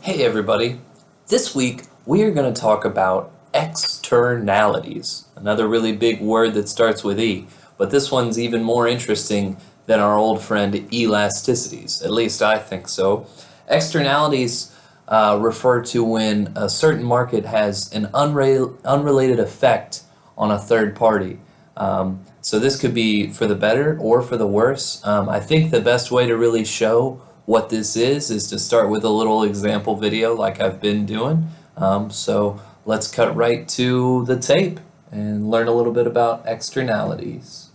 Hey everybody, this week we are going to talk about externalities, another really big word that starts with E, but this one's even more interesting than our old friend elasticities, at least I think so. Externalities refer to when a certain market has an unrelated effect on a third party. So this could be for the better or for the worse. I think the best way to really show what this is to start with a little example video like I've been doing. So let's cut right to the tape and learn a little bit about externalities.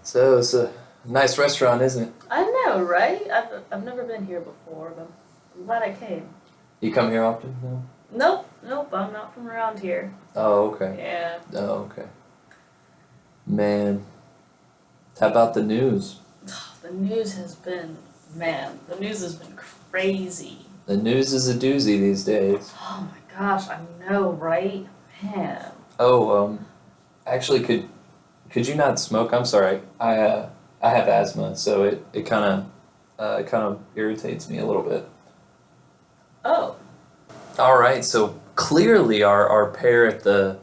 So it's a nice restaurant, isn't it? I know, right? I've never been here before, but I'm glad I came. You come here often? No? Nope, I'm not from around here. Oh, okay. Yeah. Oh, okay. Man, how about the news? The news has been crazy. The news is a doozy these days. Oh my gosh, I know, right? Man. Oh, actually, could you not smoke? I'm sorry. I have asthma, so it kind of irritates me a little bit. Oh. All right, so clearly our pair at the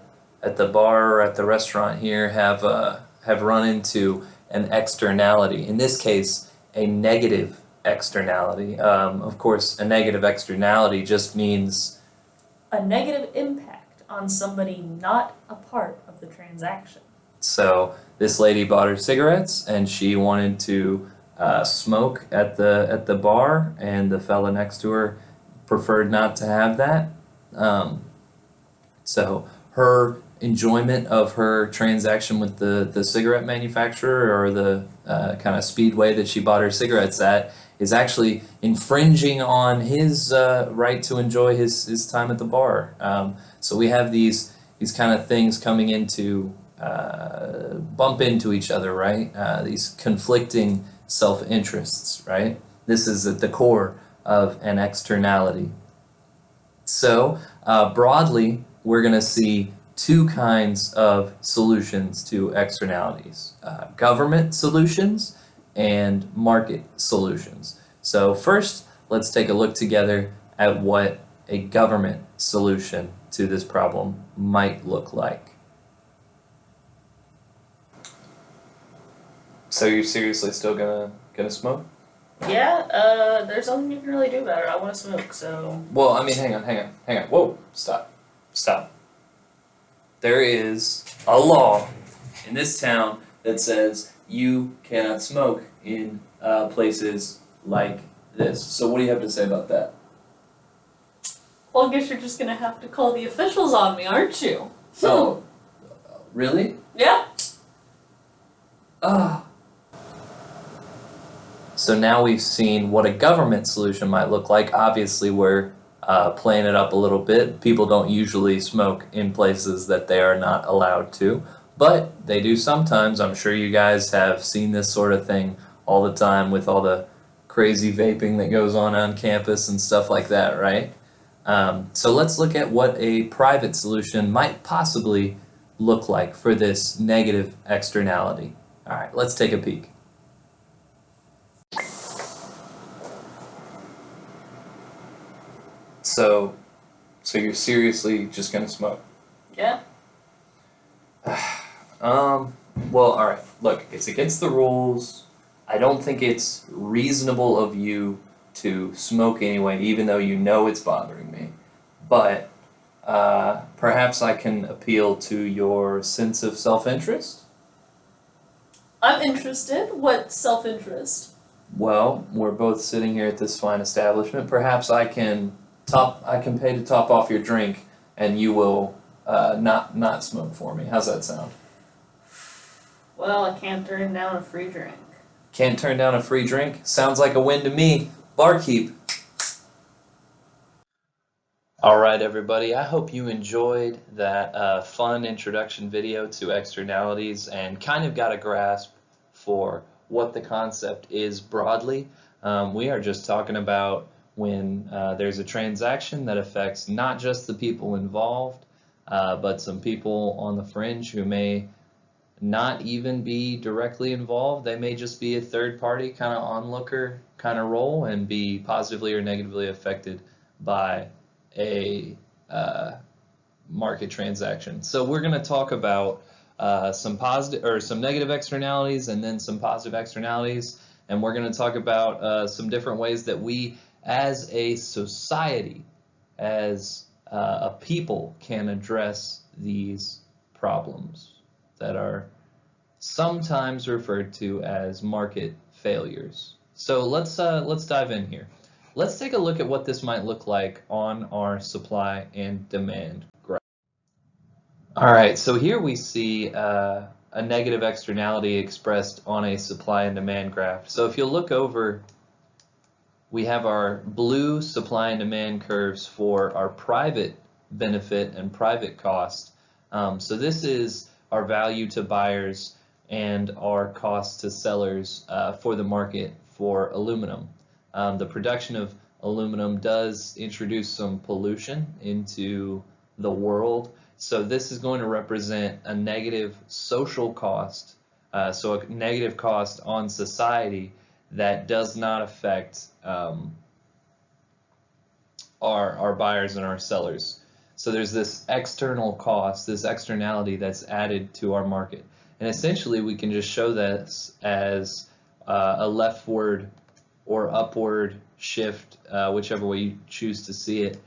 bar or at the restaurant here have run into an externality. In this case, a negative externality. Of course, a negative externality just means A negative impact on somebody not a part of the transaction. so this lady bought her cigarettes and she wanted to smoke at the bar, and the fella next to her preferred not to have that. So her enjoyment of her transaction with the cigarette manufacturer, or the kind of speedway that she bought her cigarettes at, is actually infringing on his right to enjoy his time at the bar. So we have these kind of things coming into bump into each other, right? These conflicting self-interests, right? This is at the core of an externality. So broadly, we're going to see two kinds of solutions to externalities: government solutions and market solutions. So first, let's take a look together at what a government solution to this problem might look like. So you're seriously still gonna smoke? Yeah, there's nothing you can really do about it. I want to smoke, so... Well, I mean, hang on. Whoa, stop. There is a law in this town that says you cannot smoke in places like this. So what do you have to say about that? Well, I guess you're just gonna have to call the officials on me, aren't you? Oh, really? Yeah. Ah. So now we've seen what a government solution might look like. Obviously, we're playing it up a little bit. People don't usually smoke in places that they are not allowed to, but they do sometimes. I'm sure you guys have seen this sort of thing all the time with all the crazy vaping that goes on campus and stuff like that, right? So let's look at what a private solution might possibly look like for this negative externality. All right, let's take a peek. So you're seriously just gonna smoke? Yeah. Well, all right. Look, it's against the rules. I don't think it's reasonable of you to smoke anyway, even though you know it's bothering me. But perhaps I can appeal to your sense of self-interest. I'm interested. What self-interest? Well, we're both sitting here at this fine establishment. Perhaps I can pay to top off your drink, and you will not smoke for me. How's that sound? Well, I can't turn down a free drink. Can't turn down a free drink? Sounds like a win to me. Barkeep. All right, everybody. I hope you enjoyed that fun introduction video to externalities and kind of got a grasp for what the concept is broadly. We are just talking about when there's a transaction that affects not just the people involved, but some people on the fringe who may not even be directly involved. They may just be a third party kind of onlooker kind of role and be positively or negatively affected by a market transaction. So we're going to talk about some positive or some negative externalities and then some positive externalities, and we're going to talk about some different ways that we as a society, as a people, can address these problems that are sometimes referred to as market failures. So let's dive in here. Let's take a look at what this might look like on our supply and demand graph. All right, so here we see a negative externality expressed on a supply and demand graph. So if you look over, we have our blue supply and demand curves for our private benefit and private cost. So this is our value to buyers and our cost to sellers for the market for aluminum. The production of aluminum does introduce some pollution into the world, so this is going to represent a negative social cost, so a negative cost on society that does not affect our buyers and our sellers. So there's this external cost, this externality that's added to our market. And essentially we can just show this as a leftward or upward shift, whichever way you choose to see it,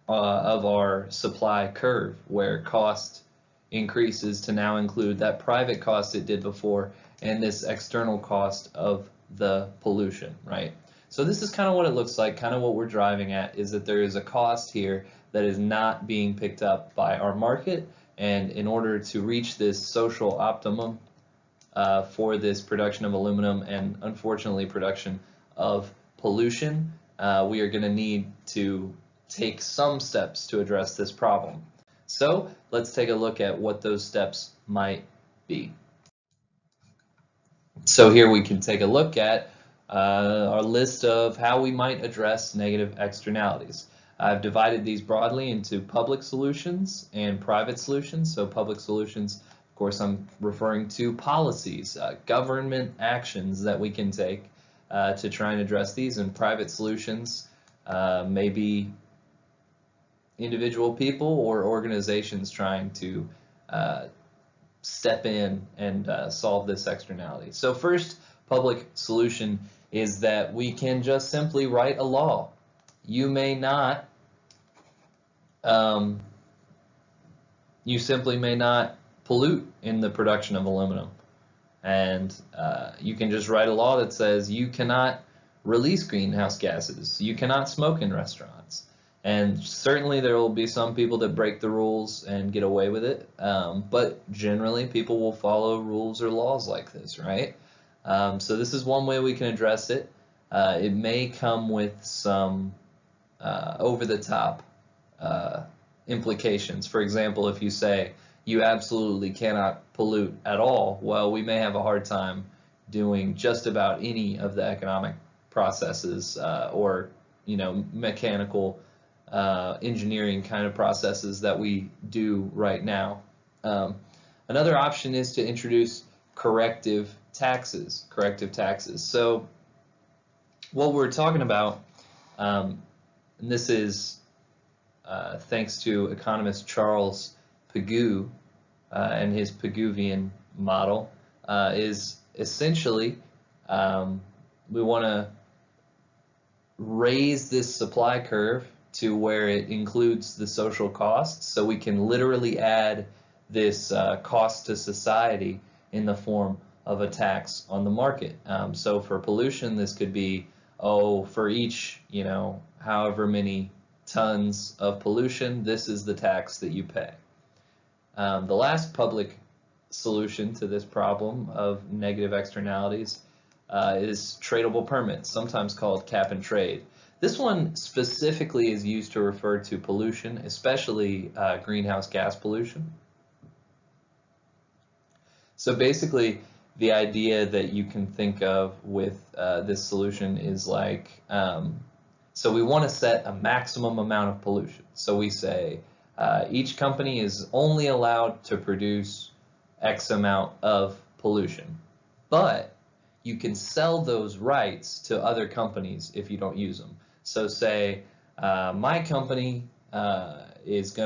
of our supply curve, where cost increases to now include that private cost it did before and this external cost of the pollution, right? So this is kind of what it looks like, kind of what we're driving at, is that there is a cost here that is not being picked up by our market, and in order to reach this social optimum for this production of aluminum and unfortunately production of pollution, we are going to need to take some steps to address this problem. So let's take a look at what those steps might be. So here we can take a look at our list of how we might address negative externalities. I've divided these broadly into public solutions and private solutions. So public solutions, of course, I'm referring to policies, government actions that we can take to try and address these, and private solutions may be individual people or organizations trying to step in and solve this externality. So first public solution is that we can just simply write a law. You may not, you simply may not pollute in the production of aluminum. And you can just write a law that says you cannot release greenhouse gases, you cannot smoke in restaurants. And certainly there will be some people that break the rules and get away with it, but generally people will follow rules or laws like this, right? So this is one way we can address it. It may come with some over-the-top implications. For example, if you say you absolutely cannot pollute at all, well, we may have a hard time doing just about any of the economic processes or mechanical engineering kind of processes that we do right now. Another option is to introduce corrective taxes. So what we're talking about, and this is thanks to economist Charles Pigou and his Pigouvian model, is essentially we want to raise this supply curve to where it includes the social costs, so we can literally add this cost to society in the form of a tax on the market. So for pollution, this could be, for each, however many tons of pollution, this is the tax that you pay. The last public solution to this problem of negative externalities is tradable permits, sometimes called cap and trade. This one specifically is used to refer to pollution, especially greenhouse gas pollution. So basically, the idea that you can think of with this solution is like So we want to set a maximum amount of pollution. So we say each company is only allowed to produce X amount of pollution, but you can sell those rights to other companies if you don't use them. So say my company is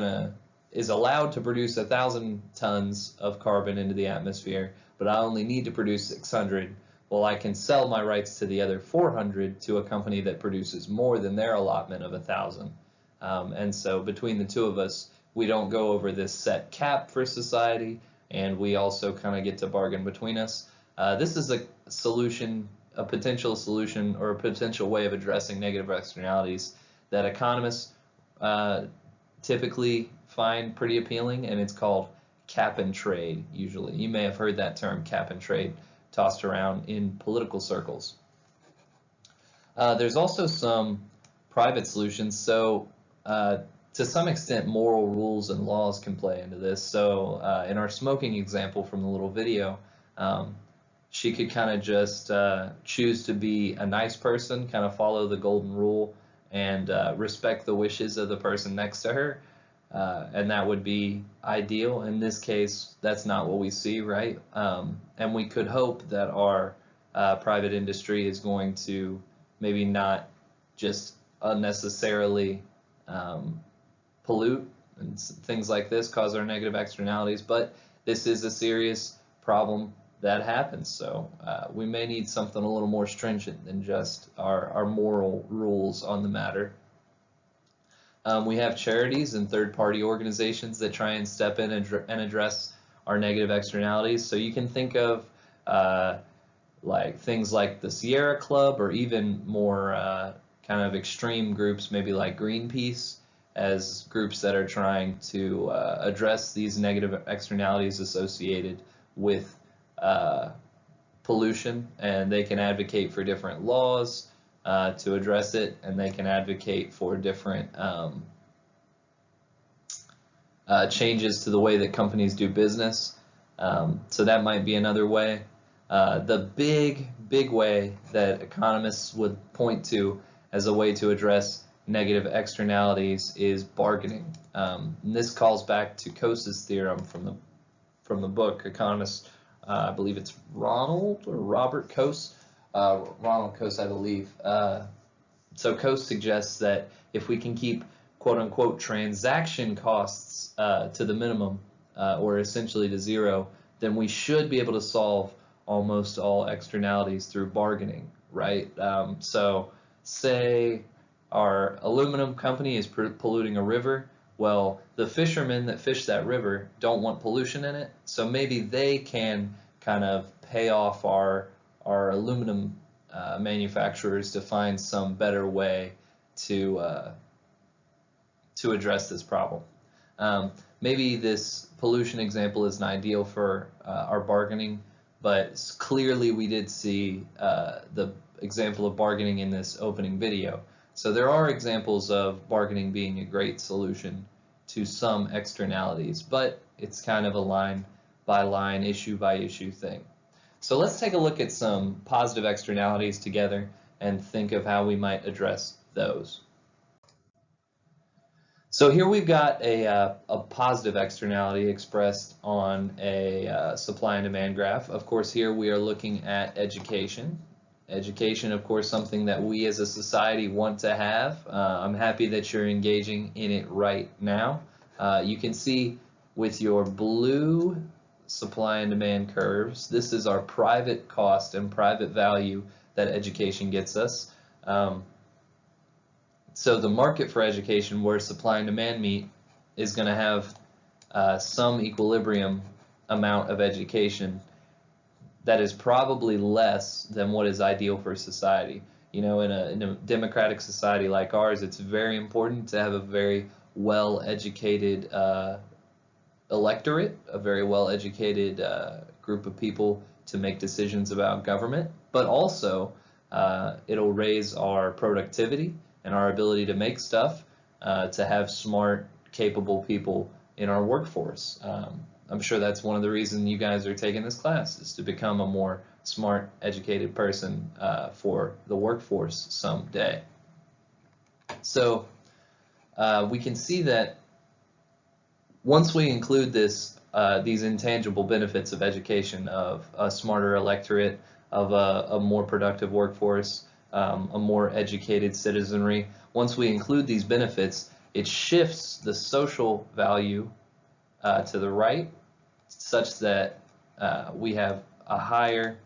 allowed to produce 1,000 tons of carbon into the atmosphere, but I only need to produce 600. Well, I can sell my rights to the other 400 to a company that produces more than their allotment of 1,000. And so between the two of us, we don't go over this set cap for society, and we also kind of get to bargain between us. This is a solution, a potential solution, or a potential way of addressing negative externalities that economists typically find pretty appealing, and it's called cap and trade, usually. You may have heard that term, cap and trade, tossed around in political circles. There's also some private solutions. So to some extent, moral rules and laws can play into this. So in our smoking example from the little video, she could kind of just choose to be a nice person, kind of follow the golden rule, and respect the wishes of the person next to her. And that would be ideal. In this case, that's not what we see, right? And we could hope that our private industry is going to maybe not just unnecessarily pollute and things like this, cause our negative externalities, but this is a serious problem that happens. So we may need something a little more stringent than just our moral rules on the matter. We have charities and third-party organizations that try and step in and address our negative externalities. So you can think of like things like the Sierra Club, or even more kind of extreme groups, maybe like Greenpeace, as groups that are trying to address these negative externalities associated with pollution, and they can advocate for different laws to address it, and they can advocate for different changes to the way that companies do business. So that might be another way. The big way that economists would point to as a way to address negative externalities is bargaining. And this calls back to Coase's theorem from the book. Economist, I believe it's Ronald or Robert Coase. Ronald Coase, I believe. So Coase suggests that if we can keep quote-unquote transaction costs to the minimum, or essentially to zero, then we should be able to solve almost all externalities through bargaining, right? So say our aluminum company is polluting a river. Well, the fishermen that fish that river don't want pollution in it, so maybe they can kind of pay off our aluminum manufacturers to find some better way to address this problem. Maybe this pollution example isn't ideal for our bargaining, but clearly we did see the example of bargaining in this opening video. So there are examples of bargaining being a great solution to some externalities, but it's kind of a line by line, issue by issue thing. So let's take a look at some positive externalities together and think of how we might address those. So here we've got a positive externality expressed on a supply and demand graph. Of course, here we are looking at education. Education, of course, something that we as a society want to have. I'm happy that you're engaging in it right now. You can see with your blue supply and demand curves, this is our private cost and private value that education gets us. So the market for education, where supply and demand meet, is going to have some equilibrium amount of education that is probably less than what is ideal for society. You know, in a democratic society like ours, it's very important to have a very well-educated electorate, a very well-educated group of people to make decisions about government, but also it'll raise our productivity and our ability to make stuff, to have smart, capable people in our workforce. I'm sure that's one of the reasons you guys are taking this class, is to become a more smart, educated person for the workforce someday. So we can see that once we include these intangible benefits of education, of a smarter electorate, of a more productive workforce, a more educated citizenry, once we include these benefits, it shifts the social value to the right, such that we have a higher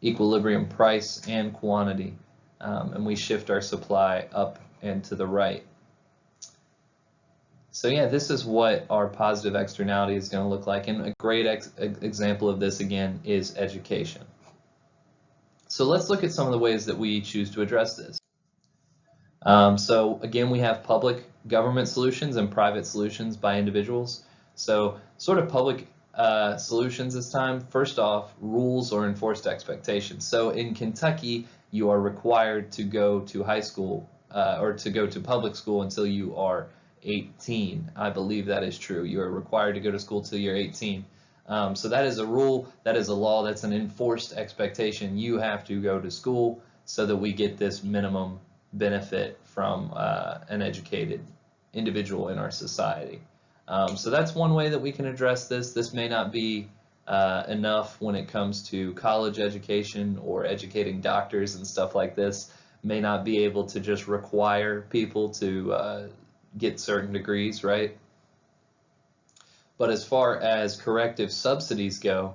equilibrium price and quantity, and we shift our supply up and to the right. So yeah, this is what our positive externality is going to look like, and a great example of this again is education. So let's look at some of the ways that we choose to address this. So again, we have public government solutions and private solutions by individuals. So sort of public solutions this time. First off, rules or enforced expectations. So in Kentucky, you are required to go to high school or to go to public school until you are 18. I believe that is true. You are required to go to school till you're 18. So that is a rule, that is a law, that's an enforced expectation. You have to go to school so that we get this minimum benefit from an educated individual in our society. So that's one way that we can address this. This may not be enough when it comes to college education or educating doctors and stuff like this. May not be able to just require people to get certain degrees, right? But as far as corrective subsidies go,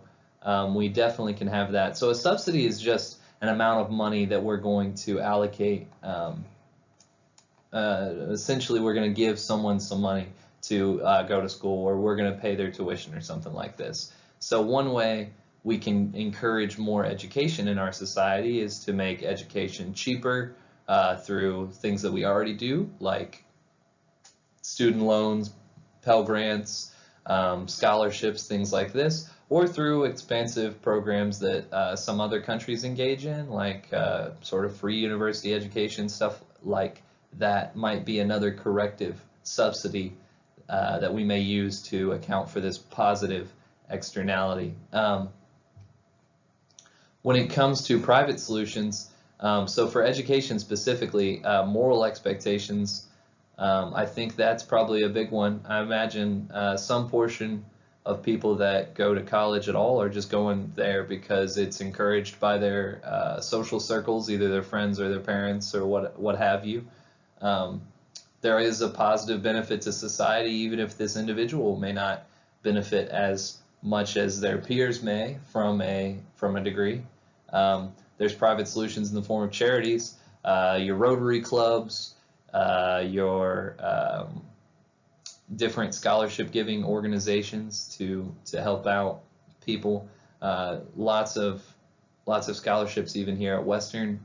we definitely can have that. So a subsidy is just an amount of money that we're going to allocate. Essentially, we're going to give someone some money to go to school, or we're going to pay their tuition or something like this. So one way we can encourage more education in our society is to make education cheaper through things that we already do, like student loans, Pell Grants, scholarships, things like this, or through expansive programs that some other countries engage in, like sort of free university education, stuff like that might be another corrective subsidy that we may use to account for this positive externality. When it comes to private solutions, so for education specifically, moral expectations, I think that's probably a big one. I imagine some portion of people that go to college at all are just going there because it's encouraged by their social circles, either their friends or their parents or what have you. There is a positive benefit to society, even if this individual may not benefit as much as their peers may from a degree. There's private solutions in the form of charities, your Rotary clubs, your different scholarship giving organizations to help out people. Lots of scholarships even here at Western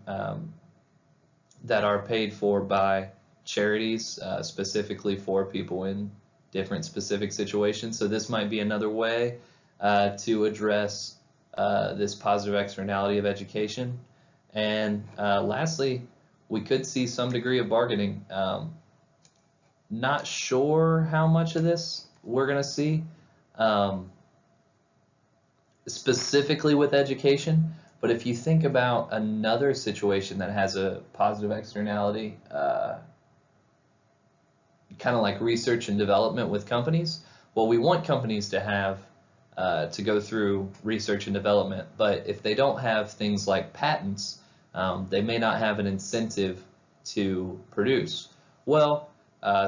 that are paid for by charities specifically for people in different specific situations. So this might be another way to address this positive externality of education. And lastly, we could see some degree of bargaining. Not sure how much of this we're going to see specifically with education, but if you think about another situation that has a positive externality, kind of like research and development with companies, well, we want companies to have to go through research and development, but if they don't have things like patents, they may not have an incentive to produce. Well,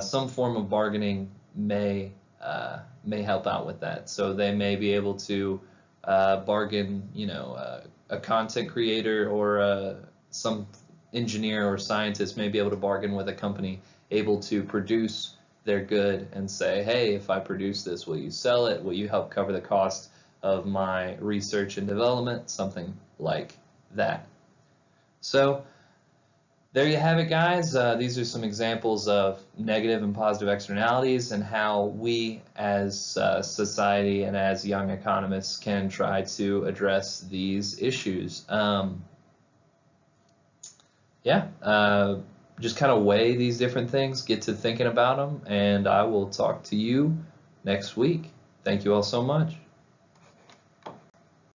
some form of bargaining may help out with that. So they may be able to bargain, a content creator or some engineer or scientist may be able to bargain with a company able to produce their good and say, hey, if I produce this, will you sell it? Will you help cover the cost of my research and development? Something like that. So there you have it, guys. These are some examples of negative and positive externalities and how we as society and as young economists can try to address these issues. Just kind of weigh these different things, get to thinking about them, and I will talk to you next week. Thank you all so much.